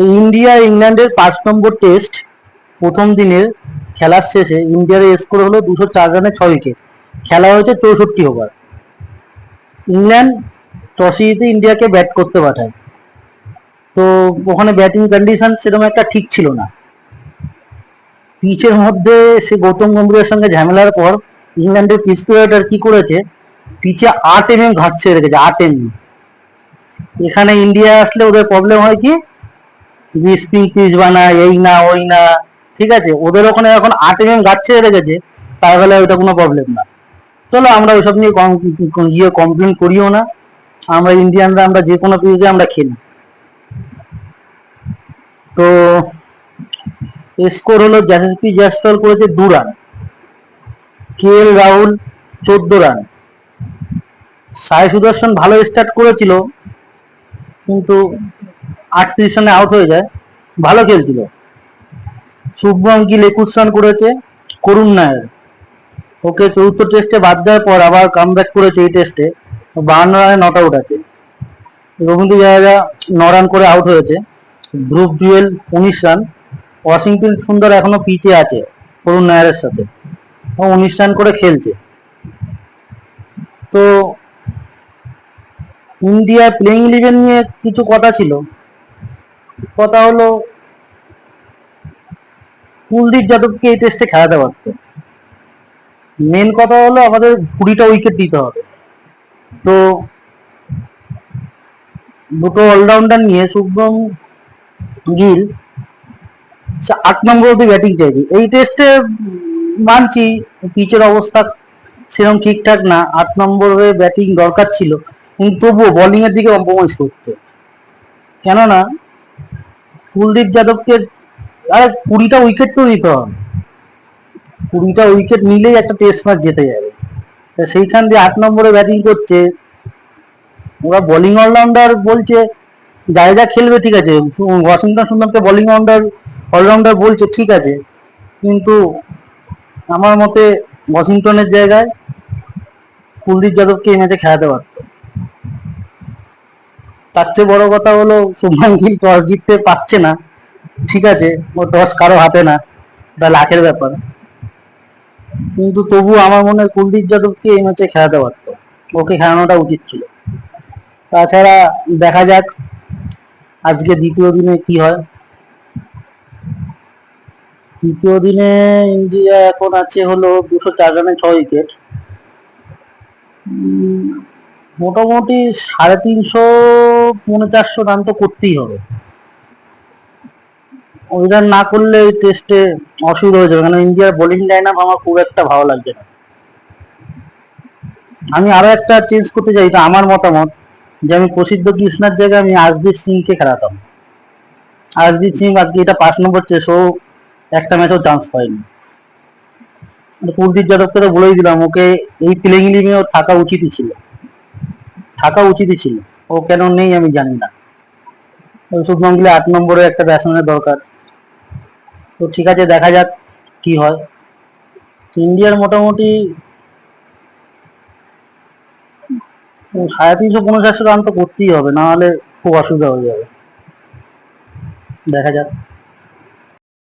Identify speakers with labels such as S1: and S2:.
S1: এই ইন্ডিয়া ইংল্যান্ডের 5 নম্বর টেস্ট প্রথম দিনের খেলার শেষে ইন্ডিয়ার স্কোর হলো 204 রানে 6 উইকেট। খেলা হয়েছে 64 ওভার। ইংল্যান্ড টসে জিতে ইন্ডিয়াকে ব্যাট করতে পাঠায়। তো ওখানে ব্যাটিং কন্ডিশন সেরকম একটা ঠিক ছিল না। পিচের মধ্যে সে গৌতম গম্ভীরের সঙ্গে ঝামেলার পর ইংল্যান্ডের পিচ ক্রিয়েটার কি করেছে, পিচে 8 mm ঘাস ছেড়ে রেখেছে, 8 mm। এখানে ইন্ডিয়া আসলে ওদের প্রবলেম হয় কি, স্পিন পিচ বানায়, এই না ওই না, ঠিক আছে। ওদের ওখানে এখন 8 mm গাছ ছেড়ে রেখেছে, তার ফলে ওইটা কোনো প্রবলেম না। চলো আমরা ওইসব নিয়ে কমপ্লেন করিও না। আমরা ইন্ডিয়ানরা আমরা যে কোনো পিচে আমরা খেলি। তো স্কোর হলো জাসপ্রীত জয়সওয়াল করেছে 2 রান, KL রাহুল 14 রান। সাই সুদর্শন ভালো স্টার্ট করেছিল কিন্তু 38 রানে আউট হয়ে যায়, ভালো খেলছিল। শুভমন গিল 21 রান করেছে। করুণ নায়ার ওকে চতুর্থ টেস্টে বাদ দেওয়ার পর আবার কামব্যাক করেছে এই টেস্টে, 52 রানে নট আউট আছে। রবীন্দ্র জাদেজা 9 রান করে আউট হয়েছে। ধ্রুব জুয়েল 19 রান। ওয়াশিংটন সুন্দর এখনো পিচে আছে করুণ নায়ারের সাথে, 19 রান করে খেলছে। তো ইন্ডিয়া প্লেইং ইলেভেন নিয়ে কিছু কথা ছিল। কথা হলো কুলদীপ যাদবকে এই টেস্টে খেলাতে পারতো। মেন কথা হলো আমাদের 20টা উইকেট দিতে হবে। তো দুটো অলরাউন্ডার নিয়ে শুভমন গিল 8 নম্বর অব্দি ব্যাটিং চাইছি এই টেস্টে। মানছি পিচের অবস্থা সেরকম ঠিকঠাক না, 8 নম্বরে ব্যাটিং দরকার ছিল, কিন্তু তবুও বোলিং এর দিকে কম্প্রোমাইজ করছে। কেননা কুলদীপ যাদবকে আরে 20টা উইকেট তো দিতে হবে, 20টা উইকেট নিলেই একটা টেস্ট ম্যাচ জিতে যাবে। সেইখান দিয়ে 8 নম্বরে ব্যাটিং করছে। ওরা বোলিং অলরাউন্ডার বলছে, জায়গা খেলবে ঠিক আছে, ওয়াশিংটন সুন্দরকে বোলিং অলরাউন্ডার বলছে ঠিক আছে, কিন্তু আমার মতে ওয়াশিংটনের জায়গায় কুলদীপ যাদবকে এই ম্যাচে খেলাতে পারতো। তার চেয়ে বড় কথা হলো শুভমান গিল টস জিততে পারছে না, ঠিক আছে, ও টস কারো হাতে না, এটা লাখের ব্যাপার, কিন্তু তবু আমার মনে হয় কুলদীপ যাদবকে এই ম্যাচে খেলাতে পারতো, ওকে খেলানোটা উচিত ছিল। তাছাড়া দেখা যাক আজকে দ্বিতীয় দিনে কি হয়। তৃতীয় দিনে ইন্ডিয়া এখন আছে হলো 204 রানে 6 উইকেট। মোটামুটি 350 400 রান তো করতেই হবে। ওই রান না করলে এই টেস্টে অসুবিধা হয়ে যাবে, কারণ ইন্ডিয়ার বোলিং লাইন আপ আমার খুব একটা ভালো লাগছে না। আমি আরো একটা চেঞ্জ করতে চাই, এটা আমার মতামত, যে আমি প্রসিদ্ধ কৃষ্ণার জায়গায় আমি আশদীপ সিংকে খেলাতাম। আশদীপ সিং আজকে এটা 5 নম্বর চেস, ও একটা ম্যাচও চান্স পায়নি। কুলদীপ যাদবকে তো বলেই দিলাম, ওকে এই প্লেইং ইলেভেনে ওর থাকা উচিতই ছিল। ও কেন নেই আমি জানি না। শুভমান গিলে 8 নম্বরে একটা ব্যাটসম্যানের দরকার। তো ঠিক আছে, দেখা যাক কি হয়। ইন্ডিয়ার মোটামুটি 350 400 রান তো করতেই হবে, না হলে খুব অসুবিধা হয়ে যাবে। দেখা যাক।